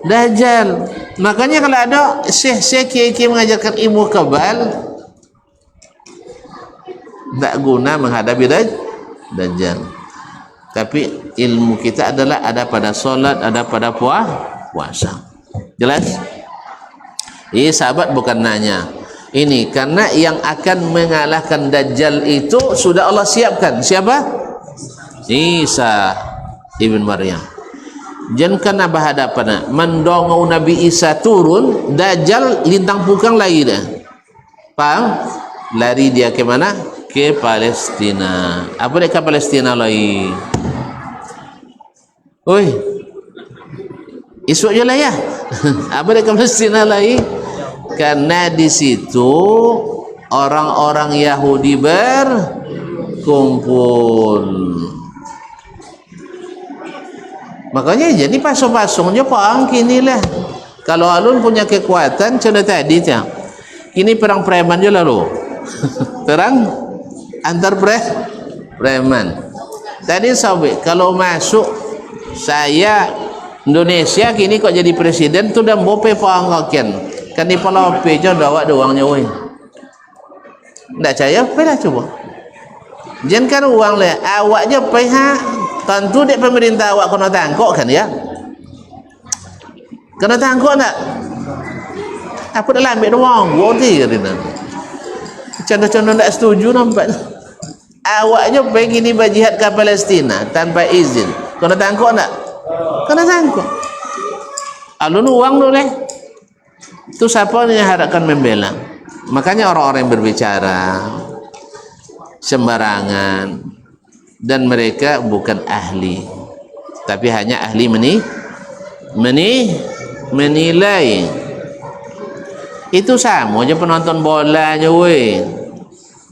Dajjal. Makanya kalau ada syekh-syekh kiai-kiai mengajarkan ilmu kebal, tak guna menghadapi Dajjal. Tapi ilmu kita adalah ada pada solat, ada pada puasa. Jelas? Ini sahabat bukan nanya. Ini karena yang akan mengalahkan Dajjal itu sudah Allah siapkan. Siapa? Isa ibn Maryam. Jangan kena berhadapan mendongau Nabi Isa turun, Dajjal lintang pukang lagi dah. Faham? Lari dia ke mana? Ke Palestina. Apa dia ke Palestina lagi? Oi, esok je lah ya. Apa dia ke Palestina lagi? Karena di situ orang-orang Yahudi berkumpul. Makanya jadi pasung-pasungnya perang kini lah. Kalau alun punya kekuatan macam tadi tu. Kini perang preman je lalu. Perang antar preman. Tadi sahabat, kalau masuk saya Indonesia kini kok jadi presiden tu dah bope pangaken. Kan di palope je dah awak doangnya weh. Ndak percaya pelah cuba. Jangan kan uang le, awak je pihak tentu dek pemerintah awak kena tangkok kan ya. Kena tangkok tak? Apa dah ambil doang, woti katanya. Contoh-contoh tak setuju nampak. Awaknya pergi ni berjihad ke Palestina tanpa izin. Kena tangkok tak? Kena tangkok. Alun uang tu leh. Tu siapa yang harapkan membela? Makanya orang-orang yang berbicara sembarangan dan mereka bukan ahli, tapi hanya ahli menilai. Itu sama aja penonton bola aja weh.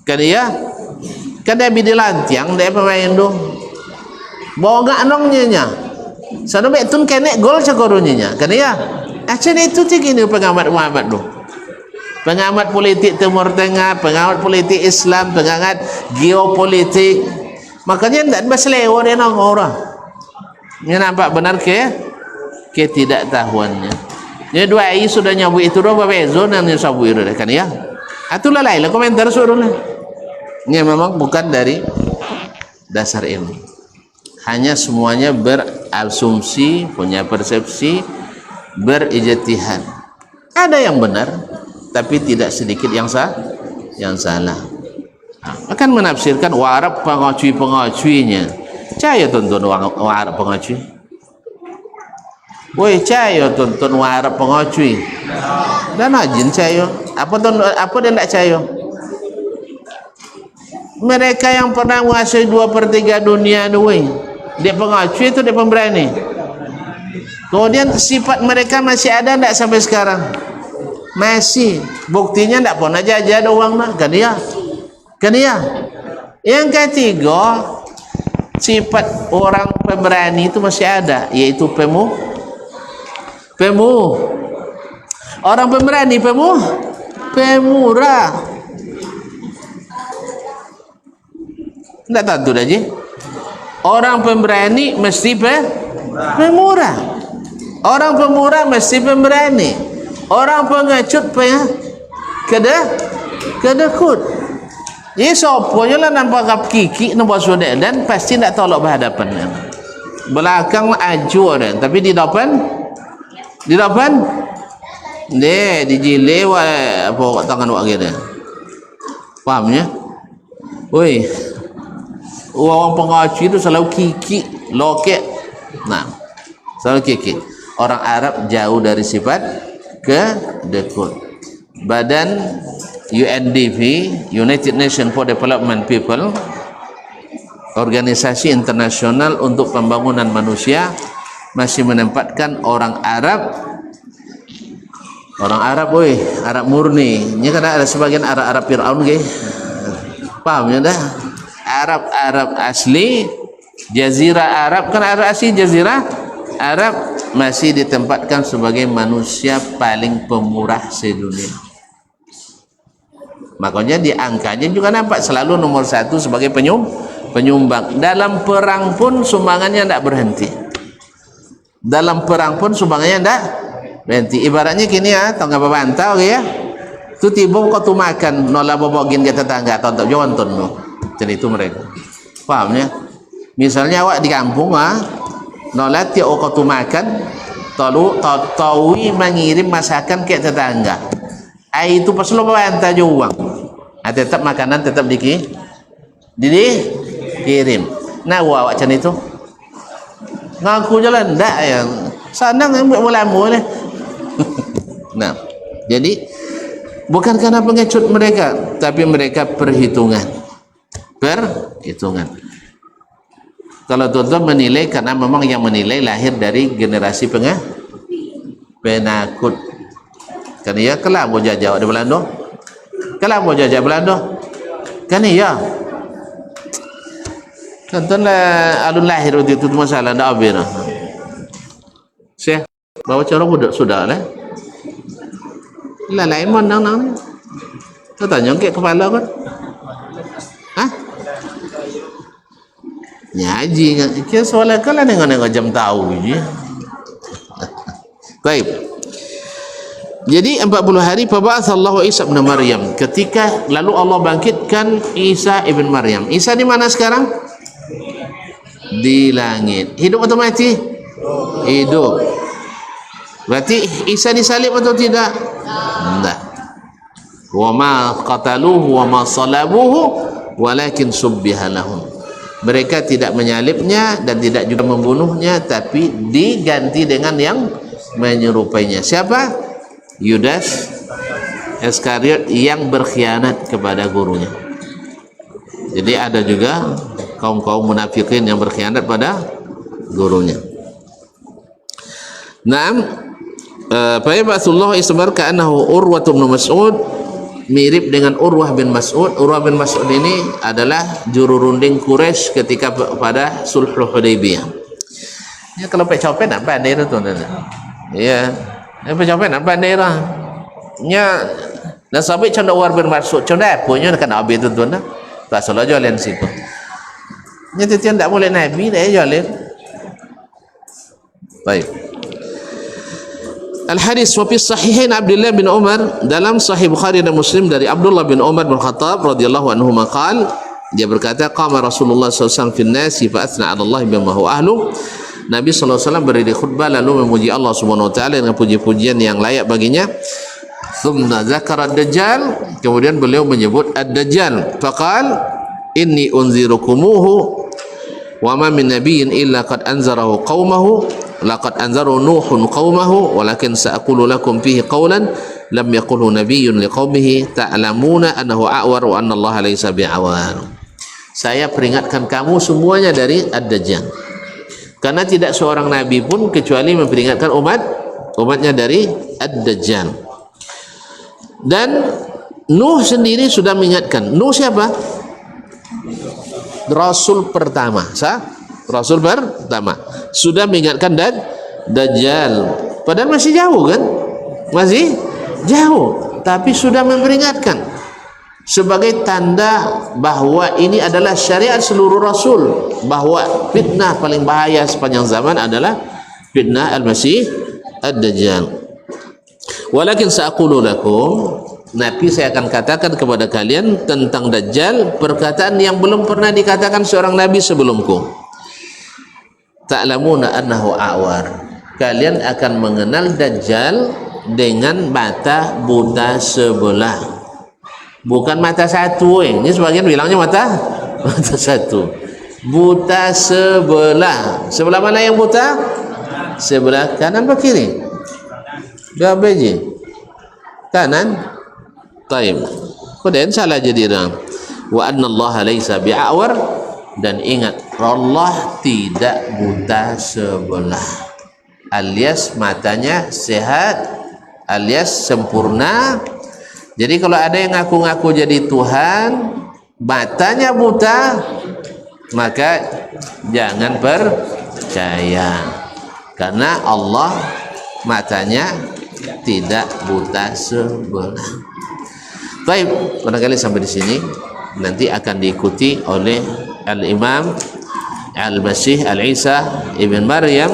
Kan dia bidi lantiang dia pemain tu. Bawa gak nongnya nya. Sana betun kene gol cakorunya nya. Kan dia. Acen itu tinggi pengamat tu. Pengamat politik Timur Tengah, pengamat politik Islam, pengamat geopolitik. Makanya tidak berselewa dia nang orang. Ini nampak benar ke ketidaktahuannya. Ini dua ai sudah nyabui itu dua bezo dan nyabui itu kan ya. Atulah lain komentar suruh lah. Ini memang bukan dari dasar ilmu. Hanya semuanya berasumsi, punya persepsi, berijtihad. Ada yang benar, tapi tidak sedikit yang salah. Akan menafsirkan warab pengacui-pengacuinya. Caya tonton warab pengacui. Woi caya tonton warab pengacui. Dan ajin caya. Apa dia tidak caya? Mereka yang pernah menguasai 2/3 dunia ni woi. Dia pengacui itu dia pemberani. Kemudian sifat mereka masih ada tidak sampai sekarang? Masih. Buktinya tidak pernah jajah doang lah. Kan dia? Yang ketiga, sifat orang pemberani itu masih ada, yaitu orang pemberani pemurah. Tidak tentu dah je. Orang pemberani mesti pemurah. Orang pemurah mesti pemberani. Orang pengecut kedekut. Jadi soponya lah nampak kap kiki nampak sudah dan pasti nak tolak berhadapan. Belakang aju orang, tapi di depan dia dijile apa tangan wak kita. Fahamnya? Woi. Orang pengacu itu selalu kiki, loket. Nah, selalu kiki. Orang Arab jauh dari sifat kedekut. Badan UNDP, United Nations for Development People, organisasi internasional untuk pembangunan manusia, masih menempatkan orang Arab woi, Arab murni. Ini kan ada sebagian Arab Fir'aun ke? Pahamnya dah? Arab asli, Jazirah Arab kan Arab asli Jazirah Arab masih ditempatkan sebagai manusia paling pemurah sedunia. Makanya di angkanya juga nampak selalu nomor 1 sebagai penyumbang. Dalam perang pun sumbangannya tidak berhenti. Ibaratnya kini ya, tahu nggak bantau ya? Tu tiba kau tu makan, nolah bobogin ke tetangga, tonton jonton no. Jadi itu mereka. Pahamnya? Misalnya awak di kampung nolah tiap kau tu makan, tahu mengirim masakan ke tetangga. Itu pas lo bantau je uang. Tetap makanan tetap dikirim. Nah awak macam itu. Ngaku jalan ndak yang sanang yang mulamu ni. Nah, jadi bukan karena pengecut mereka, tapi mereka perhitungan. Kalau tuan-tuan menilai, karena memang yang menilai lahir dari generasi penakut. Kan iya kelah mau jajah di Belanda. Kan iya. Tuan-tuan alun lahir waktu itu masalah ndak habis. Syekh bawa cara sudah lah. Lah lain mana nang? Kau tanya ke kepala kan? Hah? Nyaji kira soalan kan lah dengan jam tahu je. Baik. Jadi 40 hari faba'atsallahu Isa bin Maryam. Ketika lalu Allah bangkitkan Isa ibn Maryam. Isa di mana sekarang? Di langit. Hidup atau mati? Hidup. Berarti Isa disalib atau tidak? Tidak. Wa ma qataluhu wa ma salabuhu walakin subbiha lahum. Mereka tidak menyalibnya dan tidak juga membunuhnya, tapi diganti dengan yang menyerupainya. Siapa? Yudas Iskariot yang berkhianat kepada gurunya. Jadi ada juga kaum-kaum munafikin yang berkhianat pada gurunya. Naam, fa yabatsullahu ismar ka'annahu Urwah bin Mas'ud, mirip dengan Urwah bin Mas'ud. Urwah bin Mas'ud ini adalah juru runding Quraisy ketika pada Sulhul Hudaybiyah. Ya kalau pecopet nak pandai tu tuan. Ya. Yang pecopet nak pandai lah. Nya dan sampai canda Urwah bin Mas'ud canda apa nya kan habis tu tuan. Tak salah jalan situ. Nya tetian tak boleh nabi dah jalan. Baik. Al-hadis wa fi sahihain Abdullah bin Umar, dalam sahih Bukhari dan Muslim dari Abdullah bin Umar bin Khattab radhiyallahu anhu maqal, dia berkata qama Rasulullah sallallahu alaihi wasallam fil nasi fa athna 'ala Allah bima huwa ahlu. Nabi sallallahu alaihi wasallam berdiri khutbah lalu memuji Allah Subhanahu wa taala dengan puji-pujian yang layak baginya. Thumma zakara ad-dajjal, kemudian beliau menyebut ad-dajjal. Faqal inni unzirukumuhu wa ma min nabiyyin illa qad anzarahu qaumahu laqad anzaru nuhun qaumahu walakin sa'aqulu lakum fihi qawlan lam yaqulhu nabiyyun liqaumihi ta'lamuna annahu a'war wa anna Allah laysa bi'awar. Saya peringatkan kamu semuanya dari ad-dajjal, karena tidak seorang nabi pun kecuali memperingatkan umatnya dari ad-dajjal. Dan Nuh sendiri sudah mengingatkan. Nuh siapa? Rasul pertama. Rasul pertama sudah mengingatkan Dajjal. Padahal masih jauh kan? Masih jauh, tapi sudah memperingatkan sebagai tanda bahwa ini adalah syariat seluruh rasul, bahwa fitnah paling bahaya sepanjang zaman adalah fitnah al-Masih ad-Dajjal. Walakin sa'aqulu lakum, Nabi saya akan katakan kepada kalian tentang Dajjal perkataan yang belum pernah dikatakan seorang nabi sebelumku. Ta'lamuna annahu a'war, kalian akan mengenal Dajjal dengan mata buta sebelah, bukan mata satu. Ini sebagian bilangnya mata satu, buta sebelah. Sebelah mana yang buta? Sebelah kanan atau kiri? Dua biji kanan. Taib. Kemudian salah jadi dah. Wa anna Allah laisa bi'awar, dan ingat Allah tidak buta sebelah, alias matanya sehat, alias sempurna. Jadi kalau ada yang ngaku-ngaku jadi Tuhan matanya buta, maka jangan percaya, karena Allah matanya tidak buta sebelah. Baik, barangkali sampai di sini. Nanti akan diikuti oleh Al-Imam Al-Masih Al-Isa Ibn Maryam.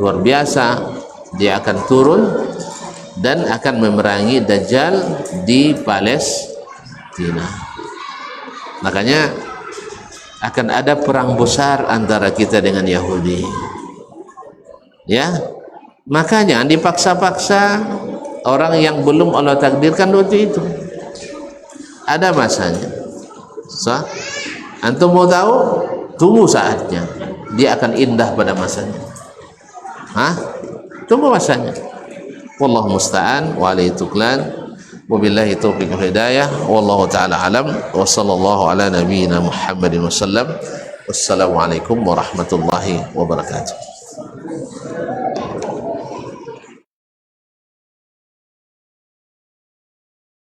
Luar biasa, dia akan turun dan akan memerangi Dajjal di Palestina. Makanya akan ada perang besar antara kita dengan Yahudi, ya. Maka jangan dipaksa-paksa orang yang belum Allah takdirkan waktu itu. Ada masanya. Antum mau tahu? Tunggu saatnya. Dia akan indah pada masanya. Tunggu masanya. Wallahu musta'an wa alaihi tuklan. Wabillahi taufiq wal hidayah. Wallahu ta'ala alam. Wa sallallahu ala nabiyyina Muhammadin wa sallam. Wassalamualaikum warahmatullahi wabarakatuh.